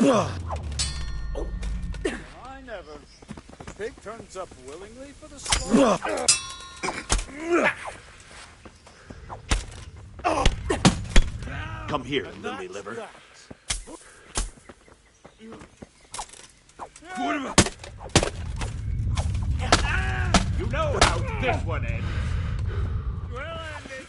I never. The pig turns up willingly for the slaughter. Come here, lily liver. You know how this one ends. Well ended.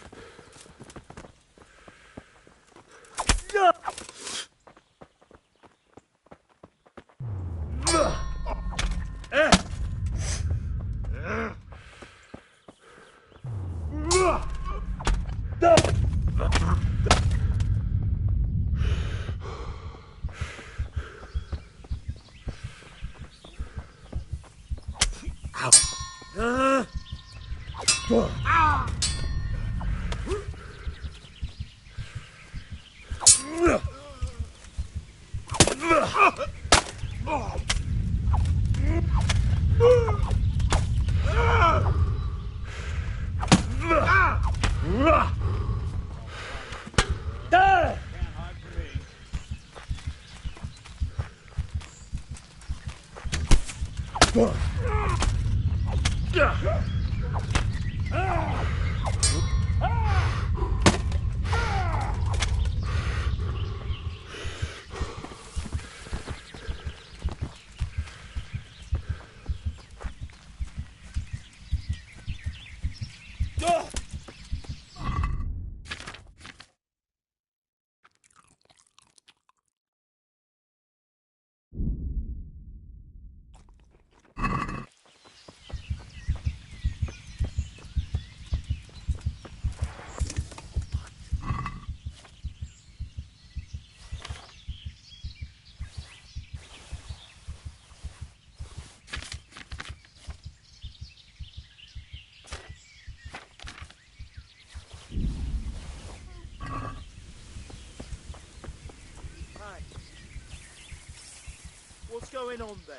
What's going on there?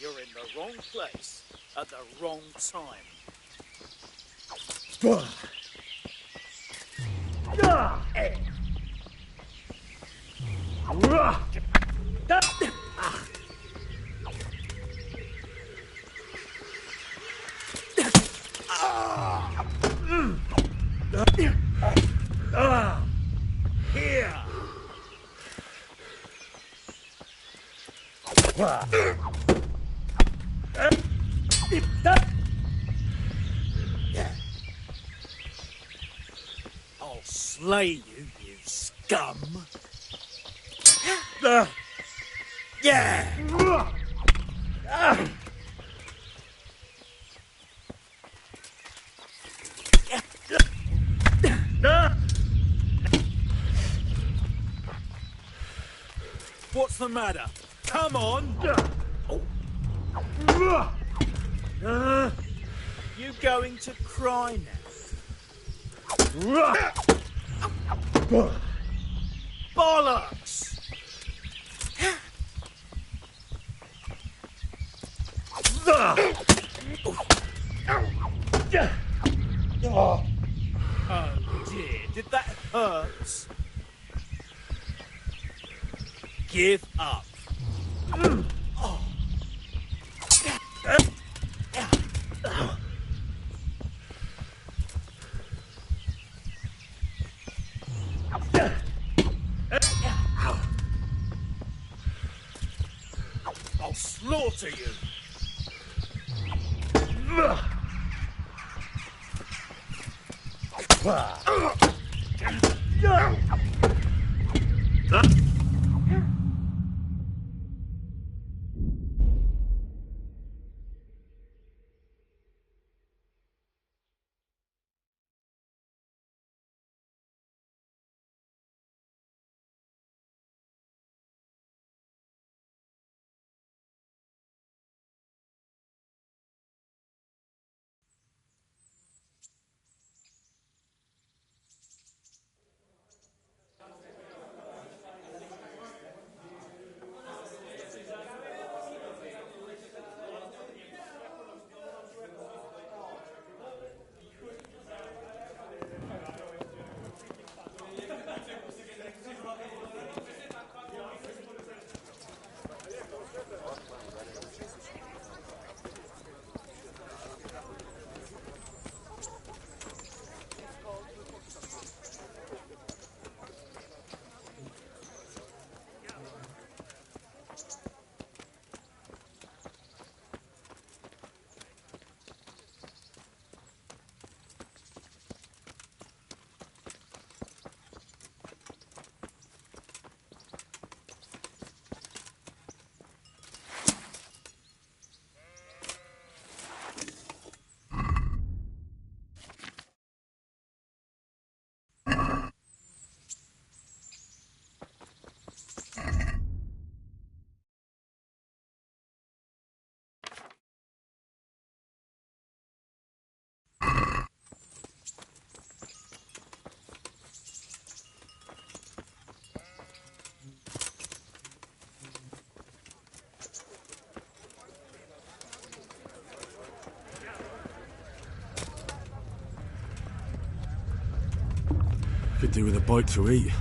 You're in the wrong place at the wrong time. Here. I'll slay you, you scum. Yeah. What's the matter? Come on! You going to cry now? Bollocks! Oh dear, did that hurt? Give up. I'll slaughter you. Could do with a bite to eat.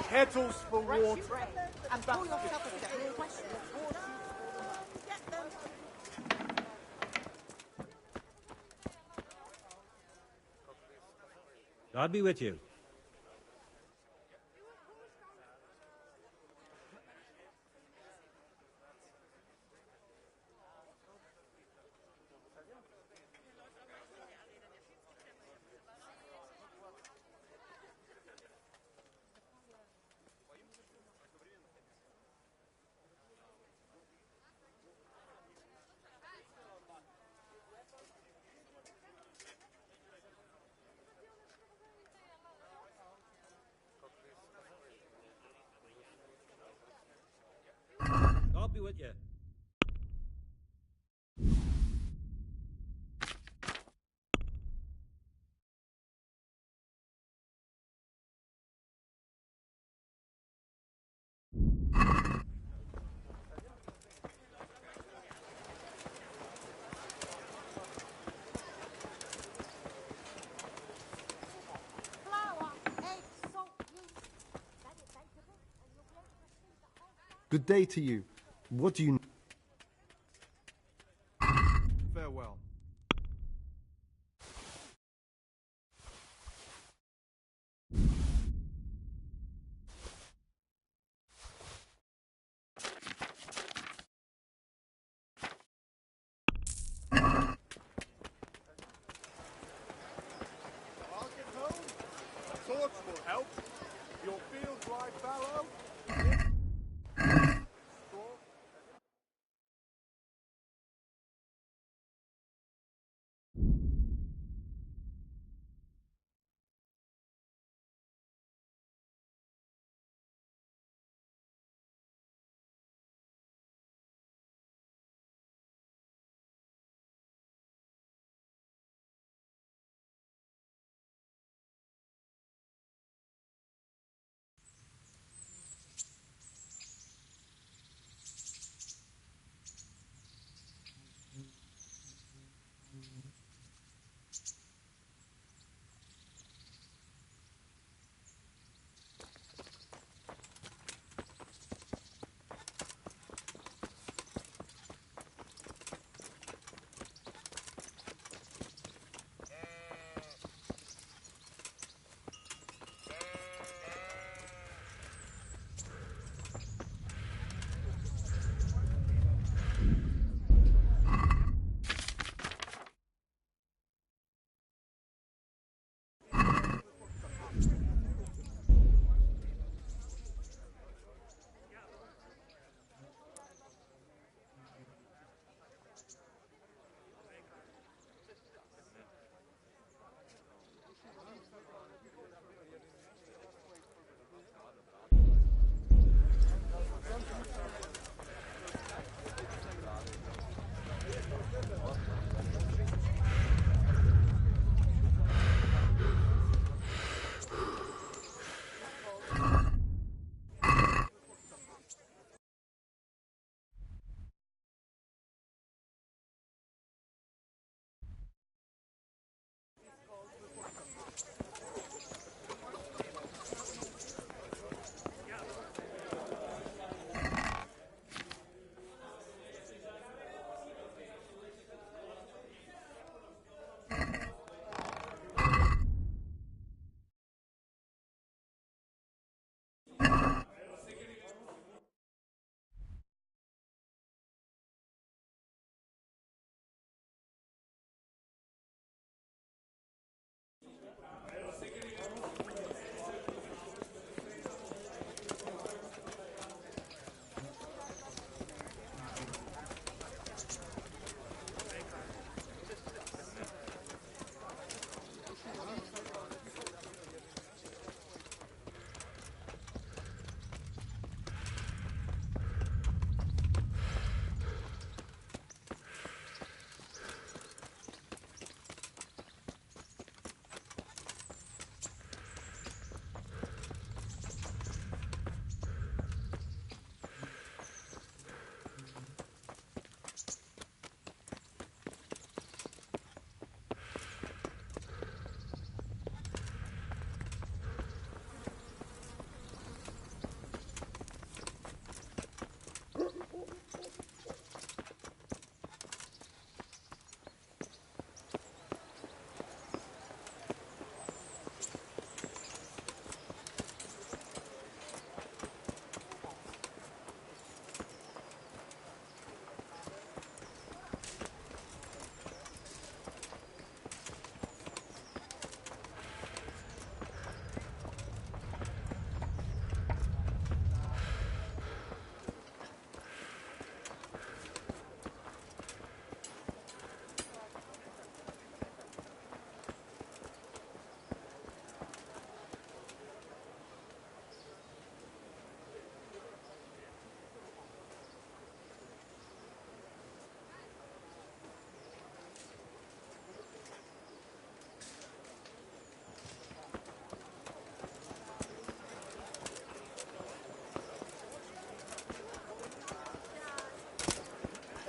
Kettles for water. And pull yourself if you get questions. God be with you. be with you. Flour, eggs, salt, yeast. That is bake a bit, and you'll be able to receive the whole batch. Good day to you. What do you... Farewell. I'll get home. A torch will help. Your field dry fallow.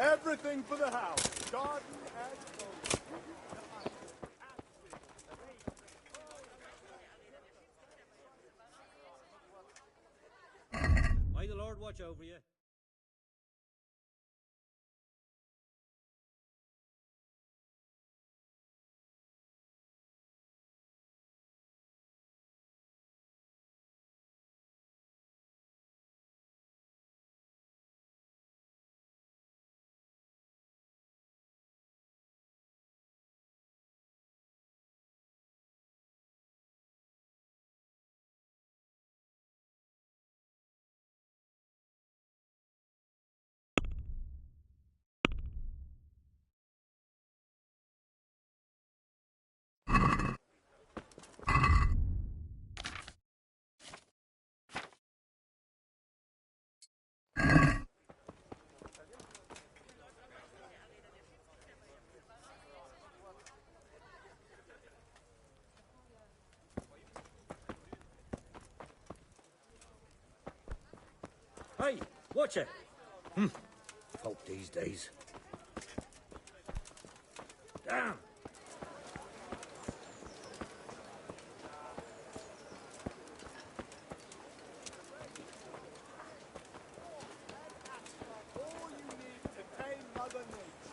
Everything for the house. Garden and boat. May the Lord watch over you. Hey, watch it. Folk these days. Damn. All you need to tame Mother Nature.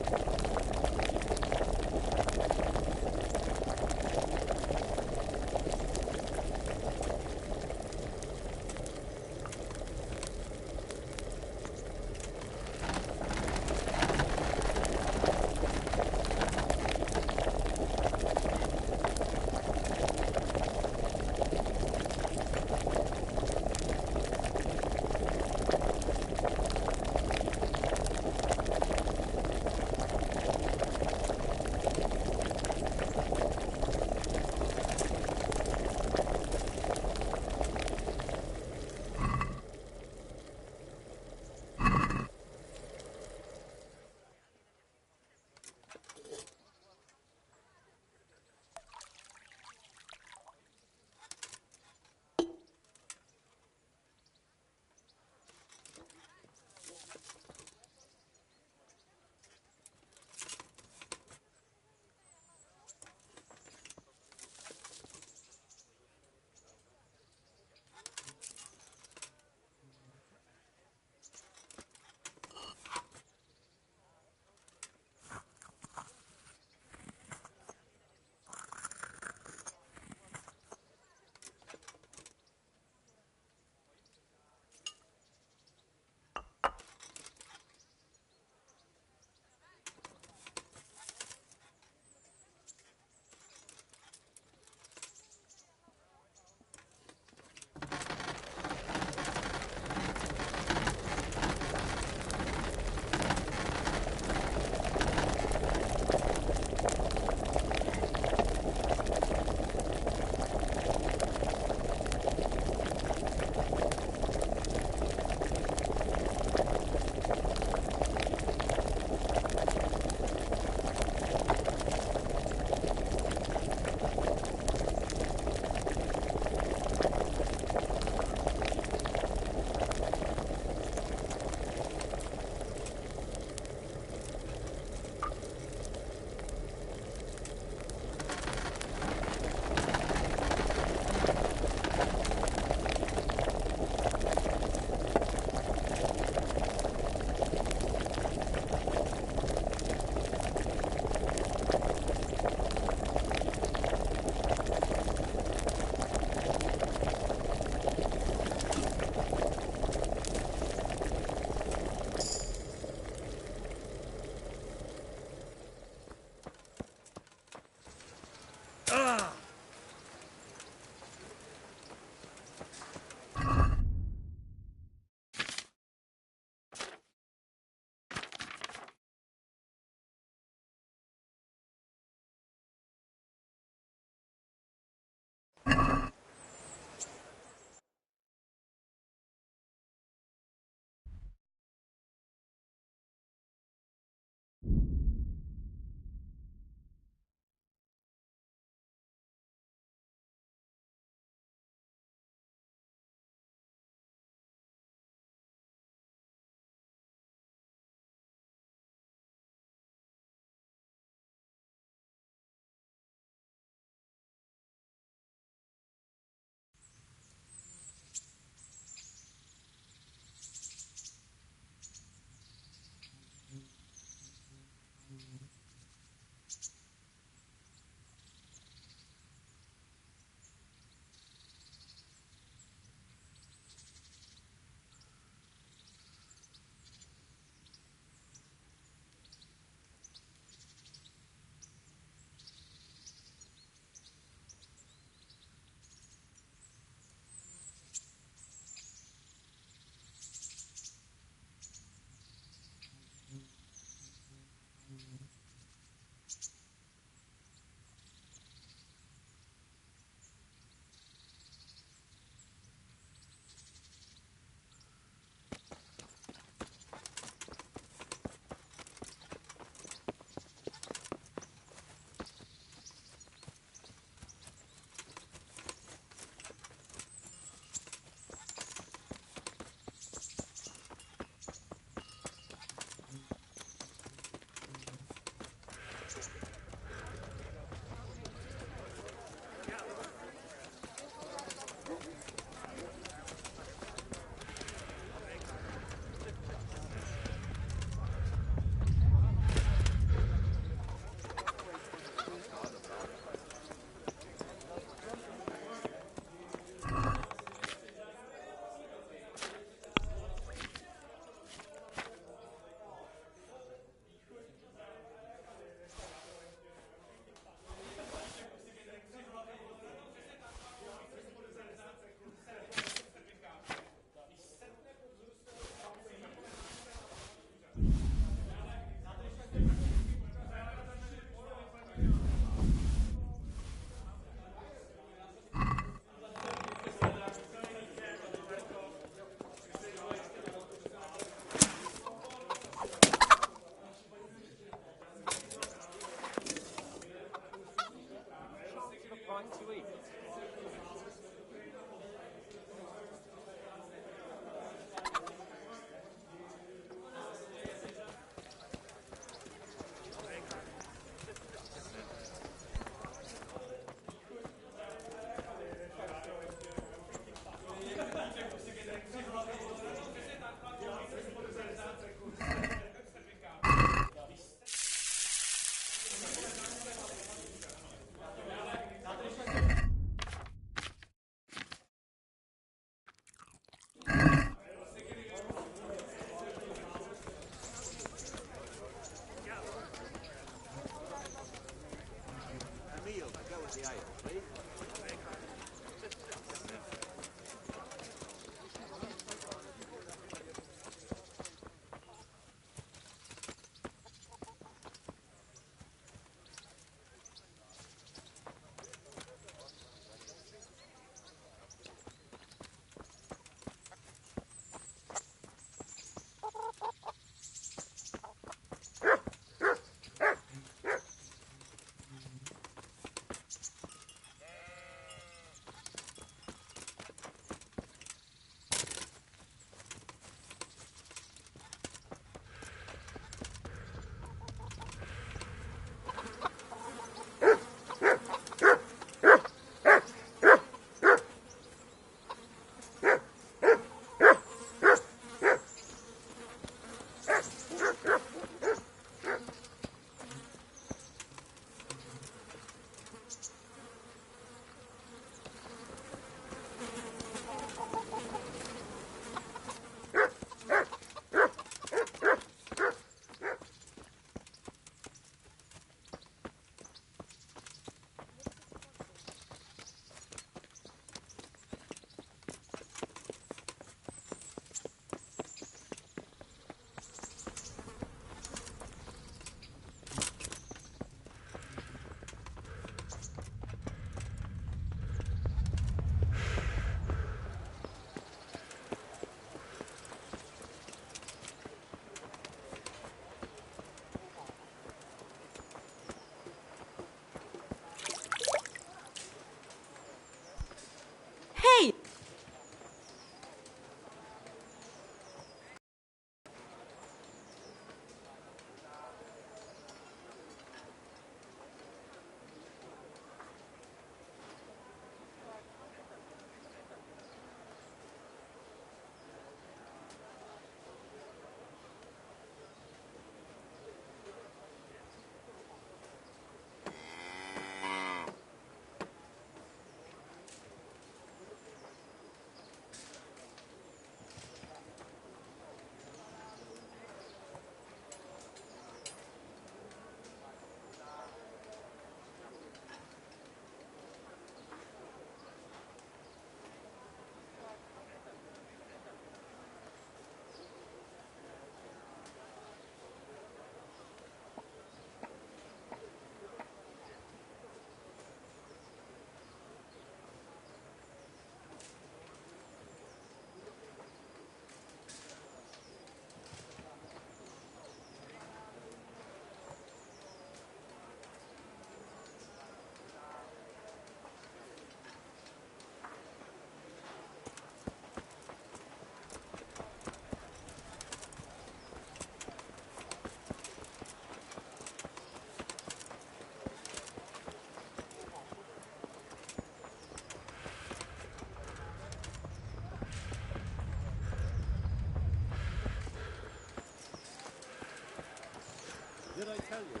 Did I tell you?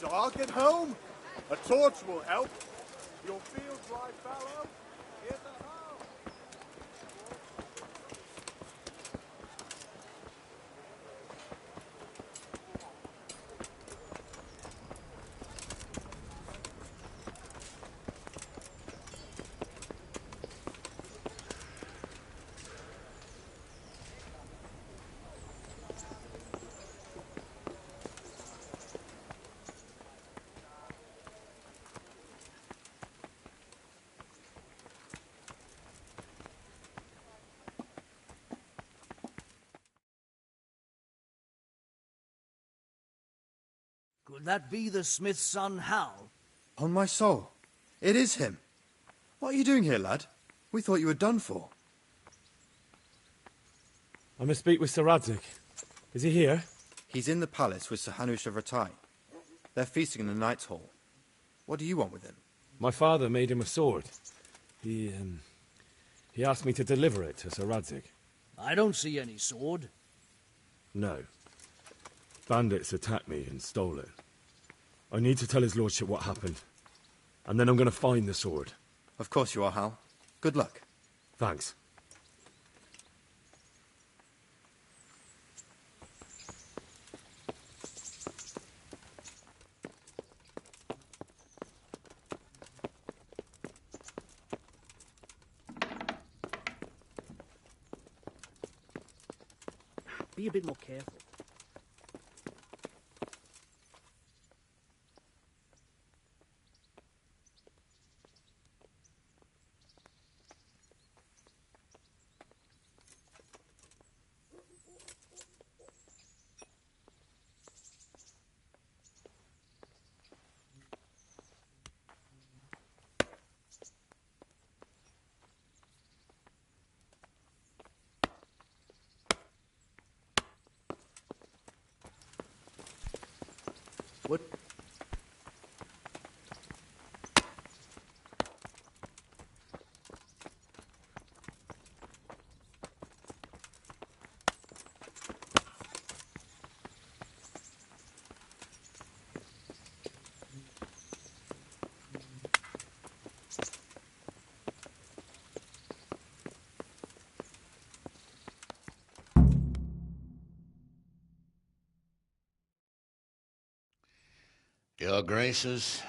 Dog at home? A torch will help. Your field dry fallow? In the house. Could that be the smith's son, Hal? On my soul. It is him. What are you doing here, lad? We thought you were done for. I must speak with Sir Radzig. Is he here? He's in the palace with Sir Hanush of Rattay. They're feasting in the Knight's Hall. What do you want with him? My father made him a sword. He asked me to deliver it to Sir Radzig. I don't see any sword. No. Bandits attacked me and stole it. I need to tell his lordship what happened. And then I'm going to find the sword. Of course you are, Hal. Good luck. Thanks. Be a bit more careful. What? Your Graces,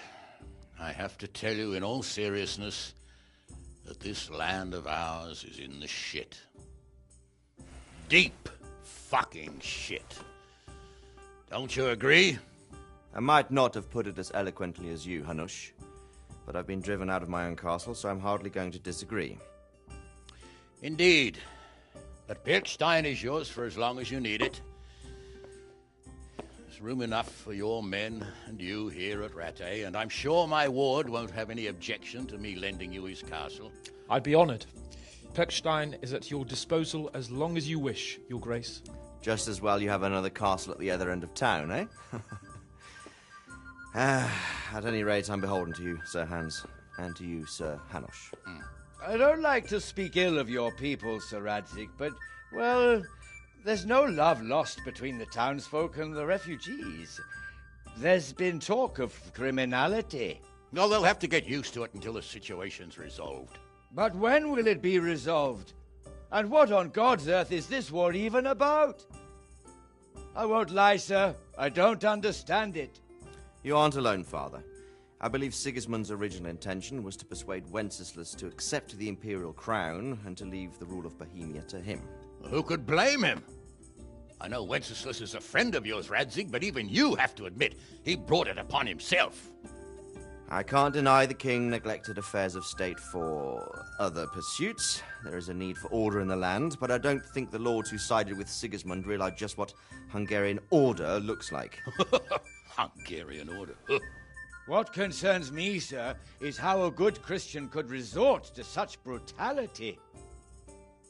I have to tell you in all seriousness that this land of ours is in the shit. Deep fucking shit. Don't you agree? I might not have put it as eloquently as you, Hanush, but I've been driven out of my own castle, so I'm hardly going to disagree. Indeed. But Pilchstein is yours for as long as you need it. There's room enough for your men and you here at Rattay, and I'm sure my ward won't have any objection to me lending you his castle. I'd be honoured. Pilchstein is at your disposal as long as you wish, Your Grace. Just as well you have another castle at the other end of town, eh? At any rate, I'm beholden to you, Sir Hans, and to you, Sir Hanush. I don't like to speak ill of your people, Sir Radzig, but, well, there's no love lost between the townsfolk and the refugees. There's been talk of criminality. No, they'll have to get used to it until the situation's resolved. But when will it be resolved? And what on God's earth is this war even about? I won't lie, sir. I don't understand it. You aren't alone, Father. I believe Sigismund's original intention was to persuade Wenceslas to accept the imperial crown and to leave the rule of Bohemia to him. Who could blame him? I know Wenceslas is a friend of yours, Radzig, but even you have to admit he brought it upon himself. I can't deny the king neglected affairs of state for other pursuits. There is a need for order in the land, but I don't think the lords who sided with Sigismund realized just what Hungarian order looks like. Hungarian order? What concerns me, sir, is how a good Christian could resort to such brutality.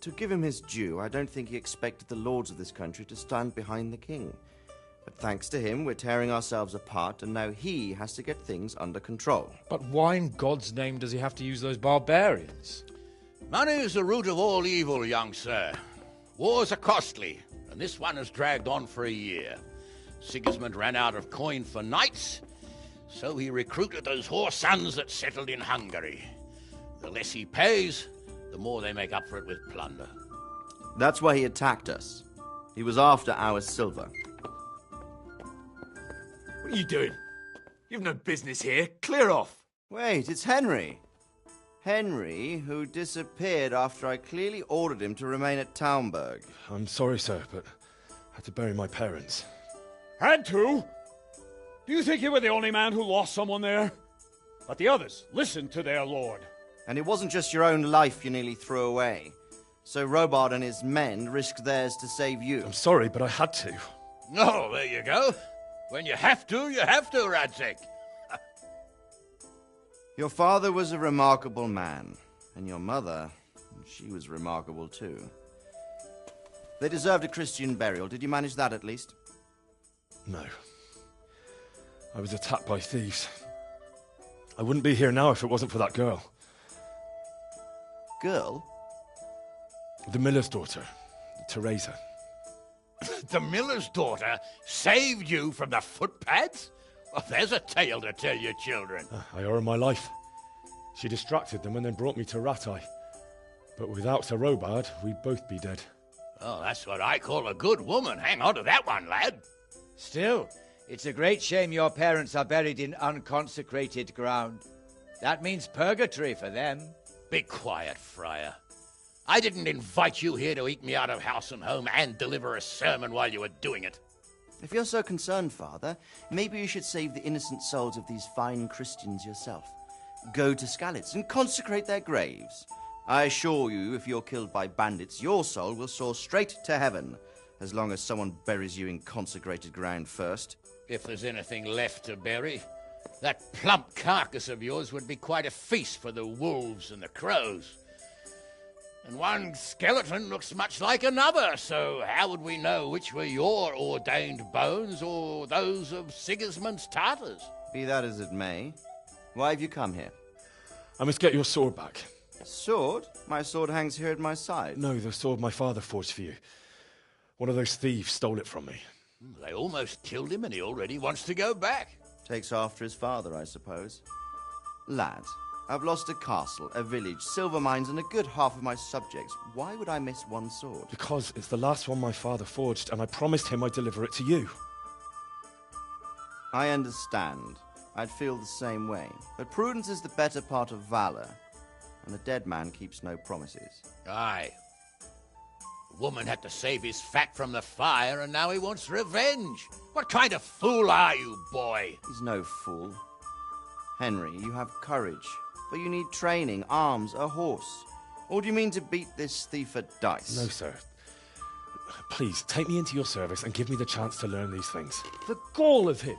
To give him his due, I don't think he expected the lords of this country to stand behind the king. But thanks to him, we're tearing ourselves apart, and now he has to get things under control. But why in God's name does he have to use those barbarians? Money is the root of all evil, young sir. Wars are costly, and this one has dragged on for a year. Sigismund ran out of coin for knights, so he recruited those whore sons that settled in Hungary. The less he pays, the more they make up for it with plunder. That's why he attacked us. He was after our silver. What are you doing? You've no business here. Clear off. Wait, it's Henry. Henry, who disappeared after I clearly ordered him to remain at Townburg. I'm sorry, sir, but I had to bury my parents. Had to? Do you think you were the only man who lost someone there? But the others listened to their lord. And it wasn't just your own life you nearly threw away. So Robard and his men risked theirs to save you. I'm sorry, but I had to. Oh, there you go. When you have to, Radzig. Your father was a remarkable man, and your mother, she was remarkable too. They deserved a Christian burial. Did you manage that at least? No. I was attacked by thieves. I wouldn't be here now if it wasn't for that girl. Girl? The miller's daughter, Teresa. The miller's daughter saved you from the footpads? Well, there's a tale to tell your children. I owe her my life. She distracted them and then brought me to Rattay. But without Sir Robard, we'd both be dead. Oh, that's what I call a good woman. Hang on to that one, lad. Still, it's a great shame your parents are buried in unconsecrated ground. That means purgatory for them. Be quiet, Friar. I didn't invite you here to eat me out of house and home and deliver a sermon while you were doing it. If you're so concerned, Father, maybe you should save the innocent souls of these fine Christians yourself. Go to Skalitz and consecrate their graves. I assure you, if you're killed by bandits, your soul will soar straight to heaven, as long as someone buries you in consecrated ground first. If there's anything left to bury, that plump carcass of yours would be quite a feast for the wolves and the crows. And one skeleton looks much like another, so how would we know which were your ordained bones or those of Sigismund's Tartars? Be that as it may, why have you come here? I must get your sword back. Sword? My sword hangs here at my side. No, the sword my father forged for you. One of those thieves stole it from me. They almost killed him and he already wants to go back. Takes after his father, I suppose. Lad, I've lost a castle, a village, silver mines, and a good half of my subjects. Why would I miss one sword? Because it's the last one my father forged, and I promised him I'd deliver it to you. I understand. I'd feel the same way. But prudence is the better part of valor, and a dead man keeps no promises. Aye. The woman had to save his fat from the fire, and now he wants revenge. What kind of fool are you, boy? He's no fool. Henry, you have courage, but you need training, arms, a horse. Or do you mean to beat this thief at dice? No, sir. Please, take me into your service and give me the chance to learn these things. The gall of him.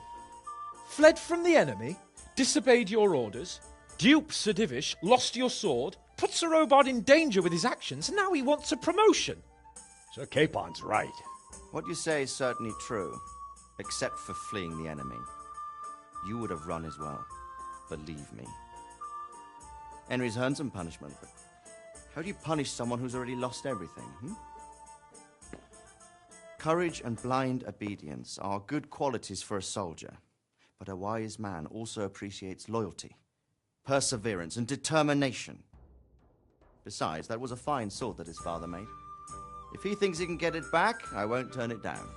Fled from the enemy, disobeyed your orders, duped Sir Divish, lost your sword, put Sir Robard in danger with his actions, and now he wants a promotion. Sir Capon's right. What you say is certainly true, except for fleeing the enemy. You would have run as well, believe me. Henry's earned some punishment, but how do you punish someone who's already lost everything, Courage and blind obedience are good qualities for a soldier, but a wise man also appreciates loyalty, perseverance, and determination. Besides, that was a fine sword that his father made. If he thinks he can get it back, I won't turn it down.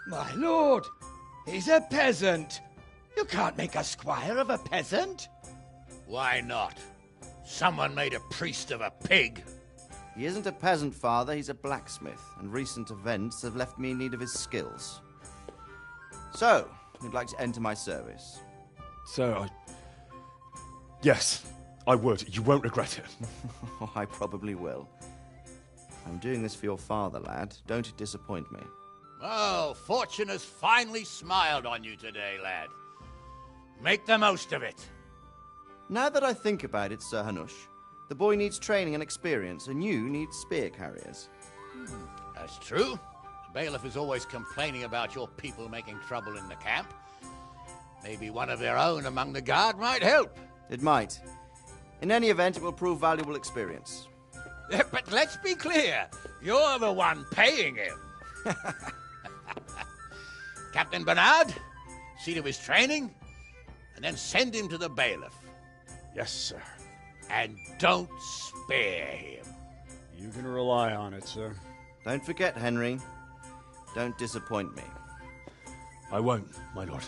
My lord, he's a peasant. You can't make a squire of a peasant. Why not? Someone made a priest of a pig. He isn't a peasant, Father. He's a blacksmith, and recent events have left me in need of his skills. So, you'd like to enter my service? Sir, Yes, I would. You won't regret it. I probably will. I'm doing this for your father, lad. Don't disappoint me. Oh, fortune has finally smiled on you today, lad. Make the most of it. Now that I think about it, Sir Hanush, the boy needs training and experience, and you need spear carriers. That's true. The bailiff is always complaining about your people making trouble in the camp. Maybe one of their own among the guard might help. It might. In any event, it will prove valuable experience. But let's be clear, you're the one paying him. Captain Bernard, see to his training, and then send him to the bailiff. Yes, sir. And don't spare him. You can rely on it, sir. Don't forget, Henry. Don't disappoint me. I won't, my lord.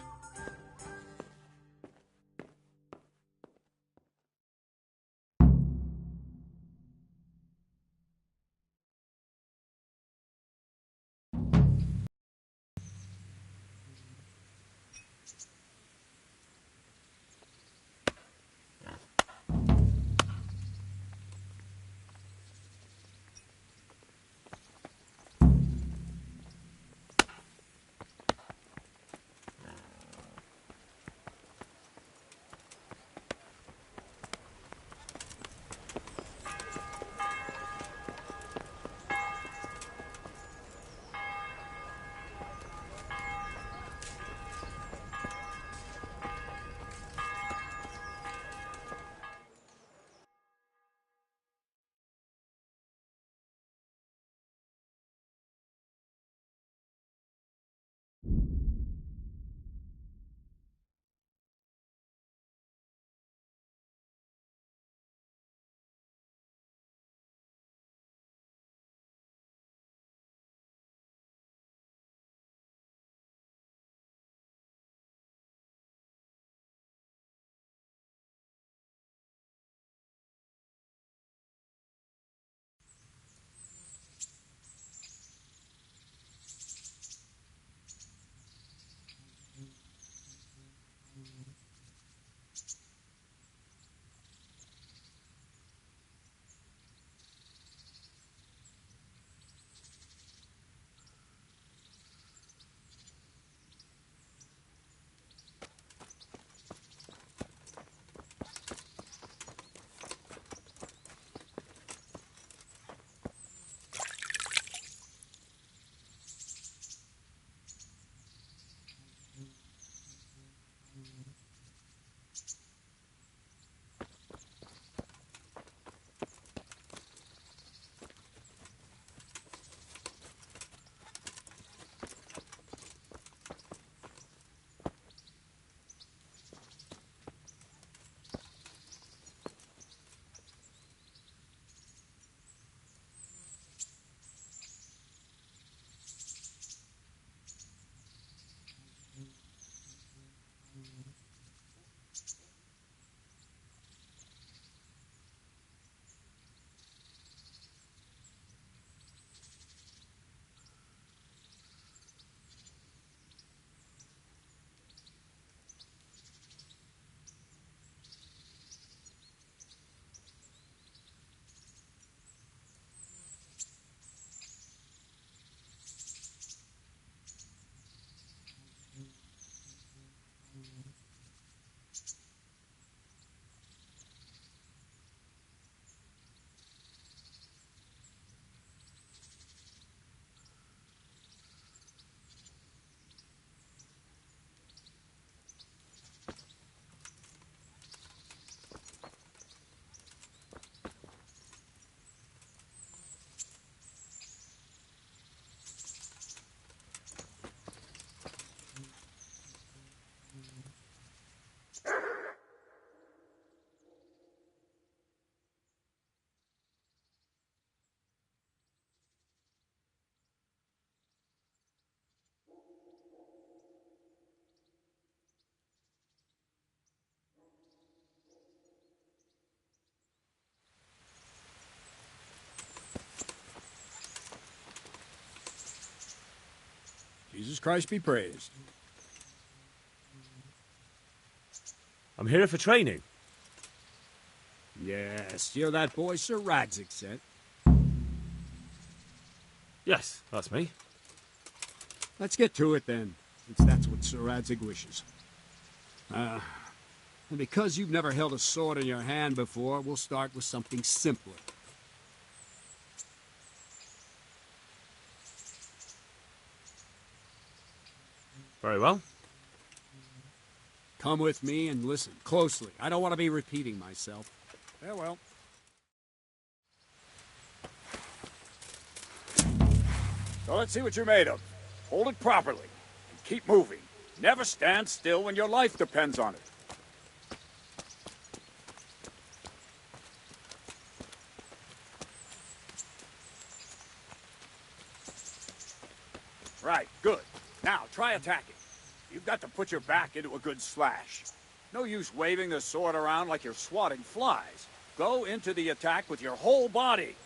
Jesus Christ be praised. I'm here for training. Yes, you're that boy Sir Radzig sent. Yes, that's me. Let's get to it then, since that's what Sir Radzig wishes. And because you've never held a sword in your hand before, we'll start with something simpler. Very well. Come with me and listen closely. I don't want to be repeating myself. Farewell. So let's see what you're made of. Hold it properly, and keep moving. Never stand still when your life depends on it. Right, good. Now, try attacking. You've got to put your back into a good slash. No use waving the sword around like you're swatting flies. Go into the attack with your whole body.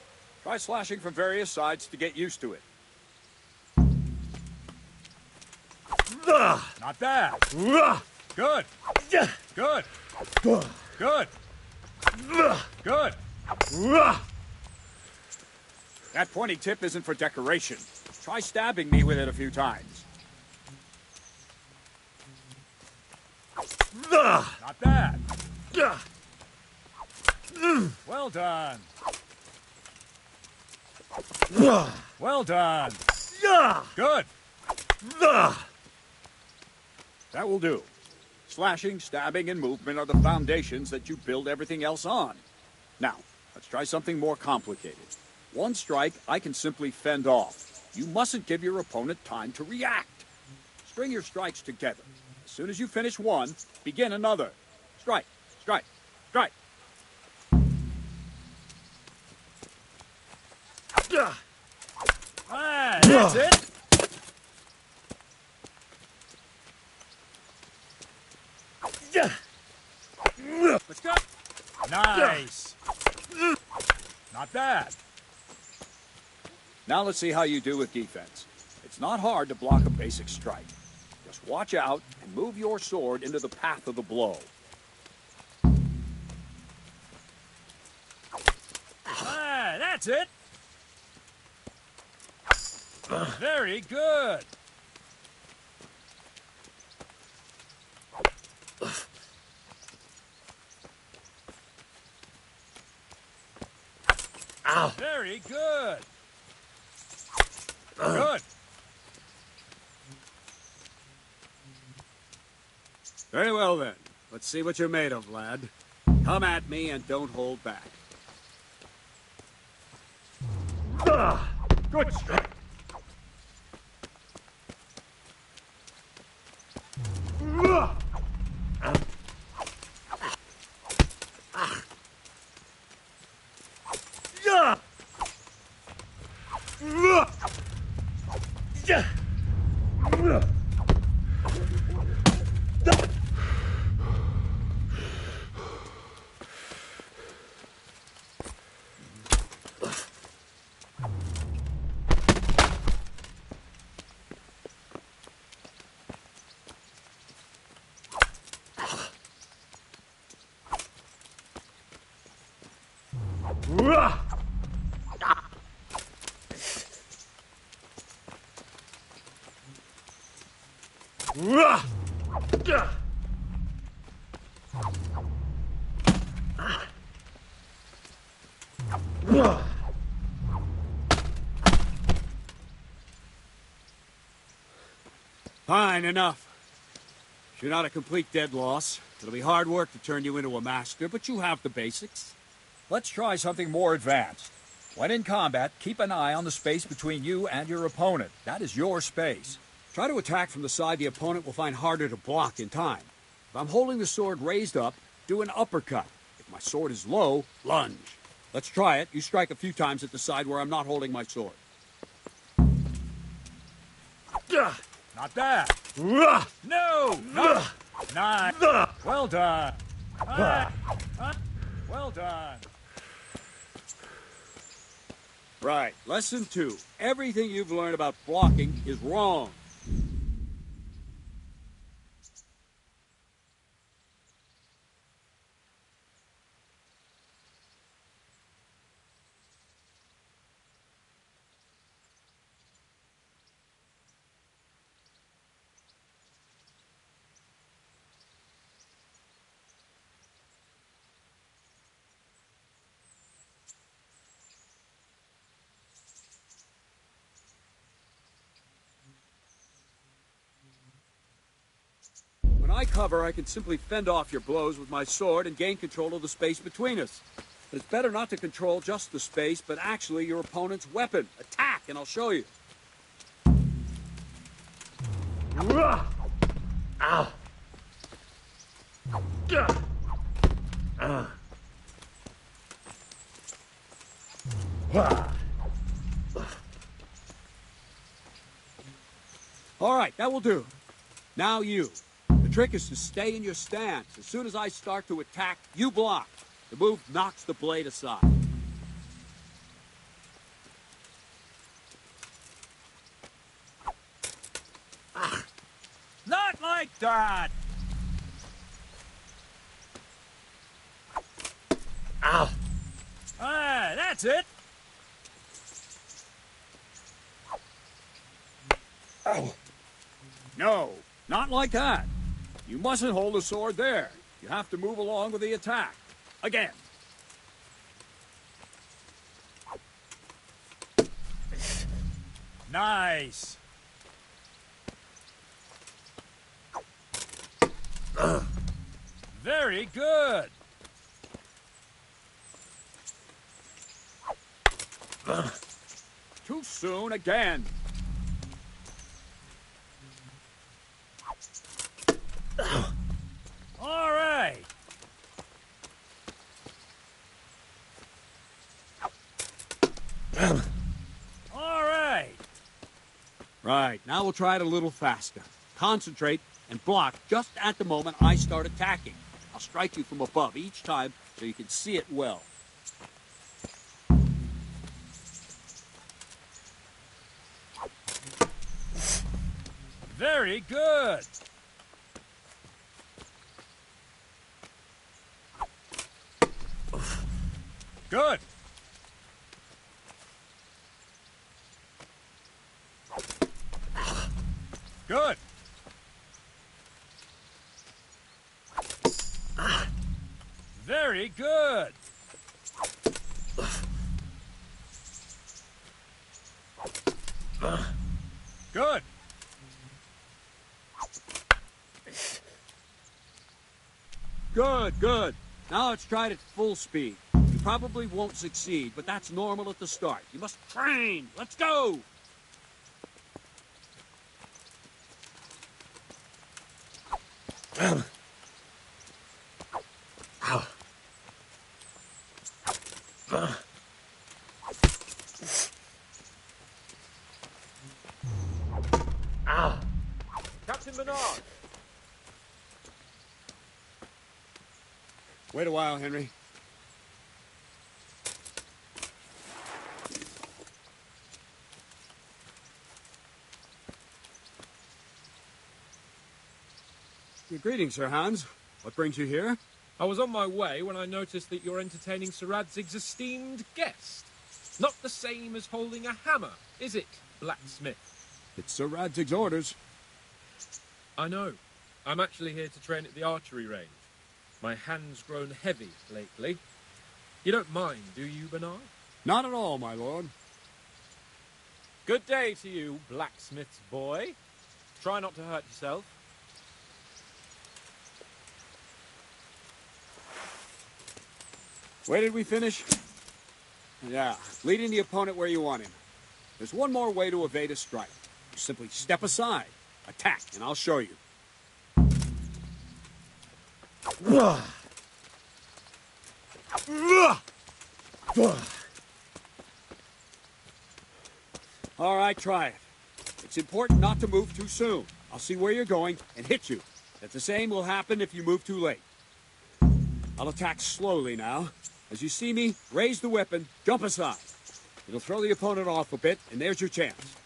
Try slashing from various sides to get used to it. Not bad. Good. Good. Good. Good. That pointy tip isn't for decoration. Try stabbing me with it a few times. Not bad. Well done. Well done. Good. That will do. Slashing, stabbing, and movement are the foundations that you build everything else on. Now, let's try something more complicated. One strike, I can simply fend off. You mustn't give your opponent time to react. String your strikes together. As soon as you finish one, begin another. Strike, strike, strike. Ah, that's it. Let's go. Nice. Not bad. Now let's see how you do with defense. It's not hard to block a basic strike. Just watch out and move your sword into the path of the blow. Ah, that's it. Very good. Ow. Very good. Good. Very well, then. Let's see what you're made of, lad. Come at me and don't hold back. Good strike. Fine, enough. You're not a complete dead loss. It'll be hard work to turn you into a master, but you have the basics. Let's try something more advanced. When in combat, keep an eye on the space between you and your opponent. That is your space. Try to attack from the side the opponent will find harder to block in time. If I'm holding the sword raised up, do an uppercut. If my sword is low, lunge. Let's try it. You strike a few times at the side where I'm not holding my sword. Not bad. No! Nice. Well done. Well done. Right. Lesson 2. Everything you've learned about blocking is wrong. When I cover, I can simply fend off your blows with my sword and gain control of the space between us. But it's better not to control just the space, but actually your opponent's weapon. Attack, and I'll show you. Ow. All right, that will do. Now you. The trick is to stay in your stance. As soon as I start to attack, you block. The move knocks the blade aside. Not like that! Ow. Ah, that's it! Oh. No, not like that. You mustn't hold the sword there. You have to move along with the attack. Again. Nice! Very good! Too soon again. All right! All right! Right, now we'll try it a little faster. Concentrate and block just at the moment I start attacking. I'll strike you from above each time so you can see it well. Very good! Good! Good! Very good! Good! Good, good. Now let's try it at full speed. You probably won't succeed, but that's normal at the start. You must train. Let's go! Captain Bernard! Wait a while, Henry. Greetings, Sir Hans. What brings you here? I was on my way when I noticed that you're entertaining Sir Radzig's esteemed guest. Not the same as holding a hammer, is it, blacksmith? It's Sir Radzig's orders. I know. I'm actually here to train at the archery range. My hand's grown heavy lately. You don't mind, do you, Bernard? Not at all, my lord. Good day to you, blacksmith's boy. Try not to hurt yourself. Where did we finish? Yeah, leading the opponent where you want him. There's one more way to evade a strike. You simply step aside, attack, and I'll show you. All right, try it. It's important not to move too soon. I'll see where you're going and hit you. That the same will happen if you move too late. I'll attack slowly now. As you see me, raise the weapon, jump aside. It'll throw the opponent off a bit, and there's your chance.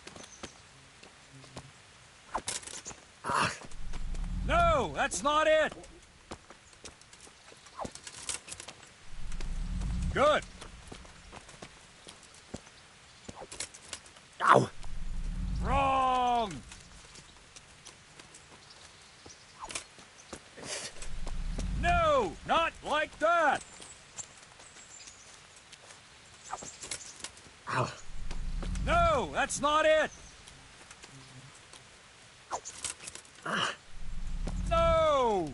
No, that's not it! Good! Ow! Wrong! No, not like that! Ow! No, that's not it! No!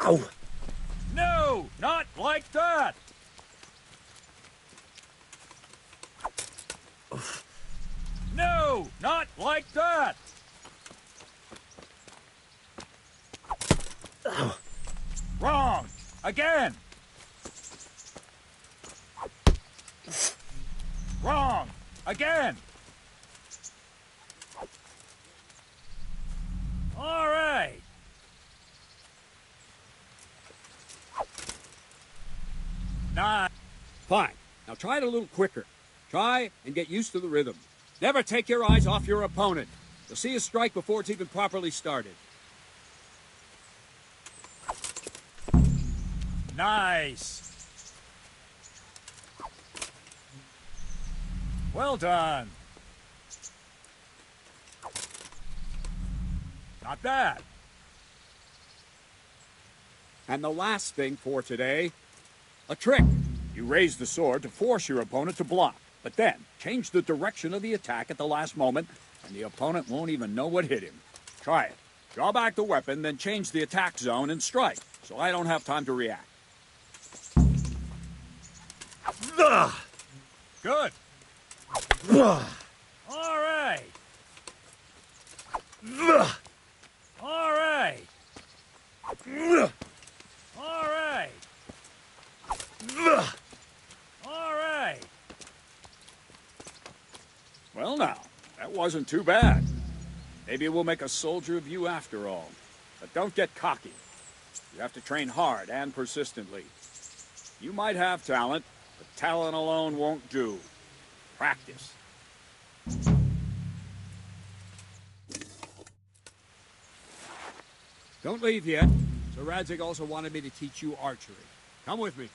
Ow! No, not like that! No, not like that! Wrong! Again! Wrong! Again! All right! Nine. Fine. Now try it a little quicker. Try and get used to the rhythm. Never take your eyes off your opponent. You'll see a strike before it's even properly started. Nice! Well done! Not bad. And the last thing for today, a trick. You raise the sword to force your opponent to block, but then change the direction of the attack at the last moment, and the opponent won't even know what hit him. Try it. Draw back the weapon, then change the attack zone and strike, so I don't have time to react. Good. All right. All right. All right. All right. Well now, that wasn't too bad. Maybe we'll make a soldier of you after all. But don't get cocky. You have to train hard and persistently. You might have talent, but talent alone won't do. Practice. Don't leave yet. Sir Radzig also wanted me to teach you archery. Come with me.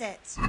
missed it.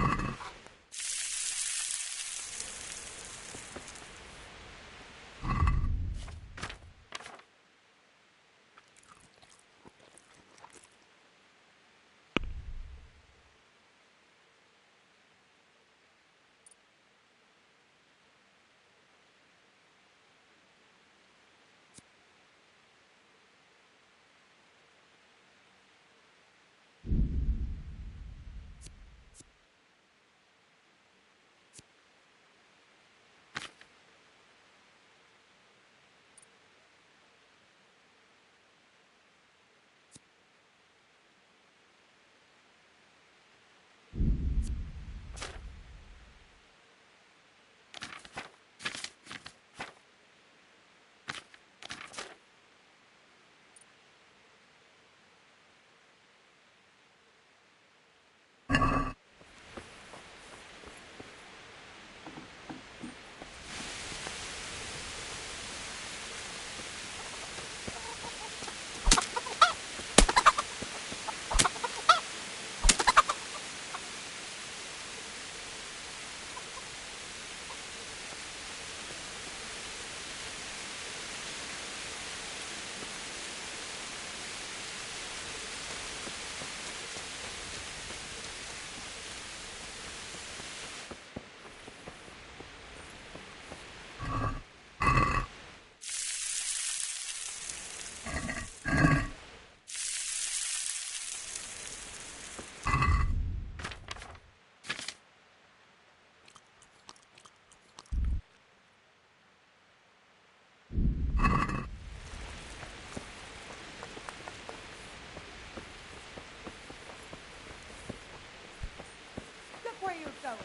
Look where you're going.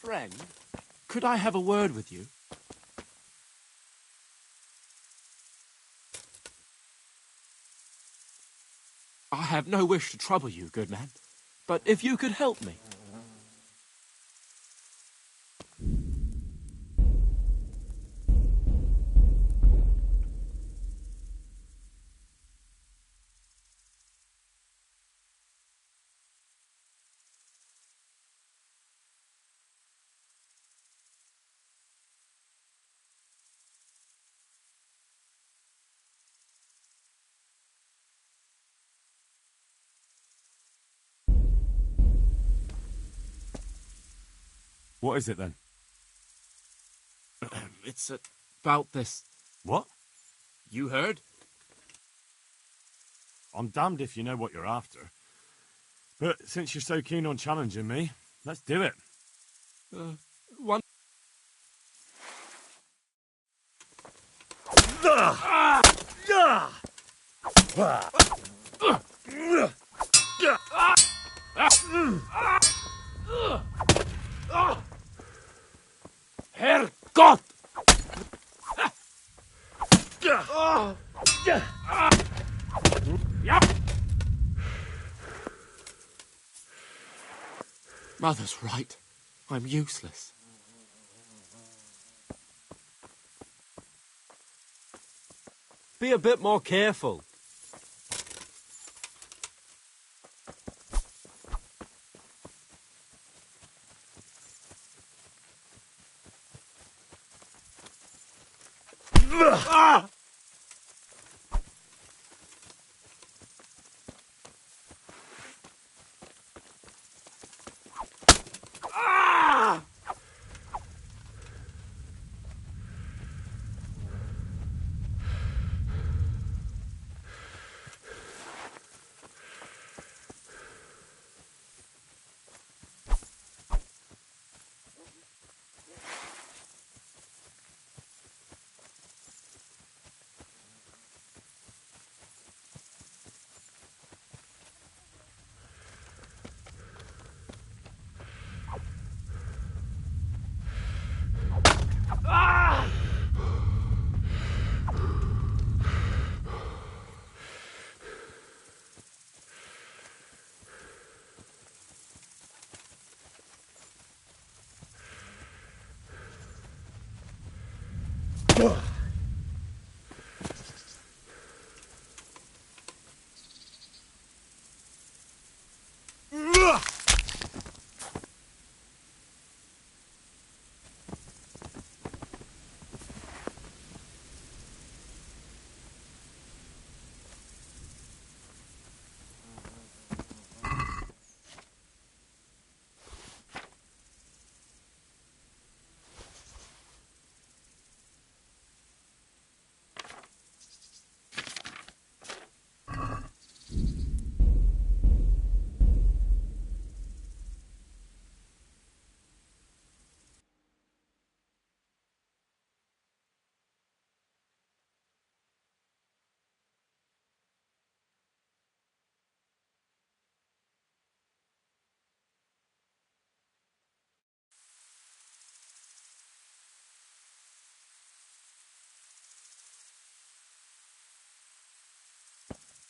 Friend, could I have a word with you? I have no wish to trouble you, good man, but if you could help me. What is it then? It's about this. What? You heard? I'm damned if you know what you're after. But since you're so keen on challenging me, let's do it. One. Herrgott! Mother's right. I'm useless. Be a bit more careful. Ah! Ah! Ah!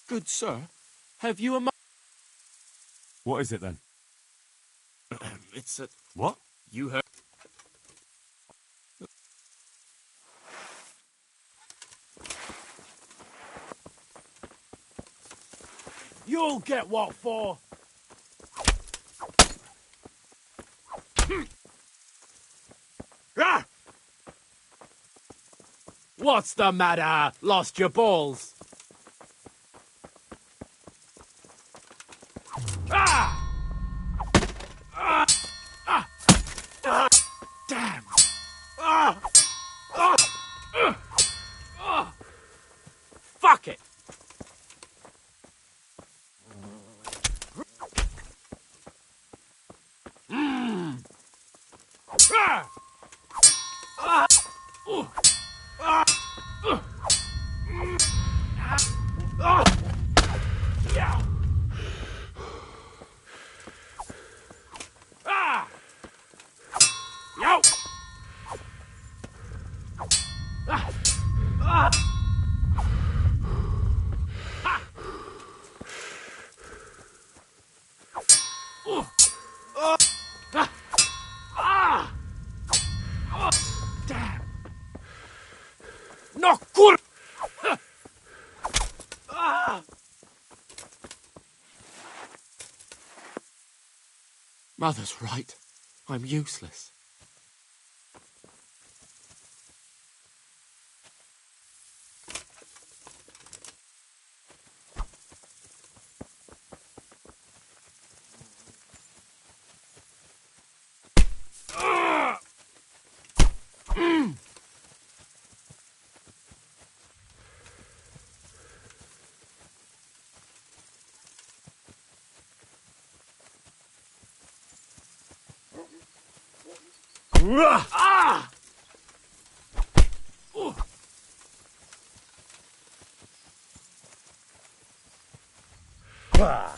Good sir, have you a What is it then? It's a... What? You heard... You'll get what for. Ah! What's the matter? Lost your balls? Ah! Ah! Ah! Ah! Damn! Ah! Ah! Ah! Fuck it! Ah! Ah! Ah! Ah! Yeah! Ah! Yo! Ah! Ah! Ha! Oh! Oh! Ah! Ah! Oh! Damn! No cur... Ah! Mother's right. I'm useless. Ah! Mm! Ah! Oh! Ah!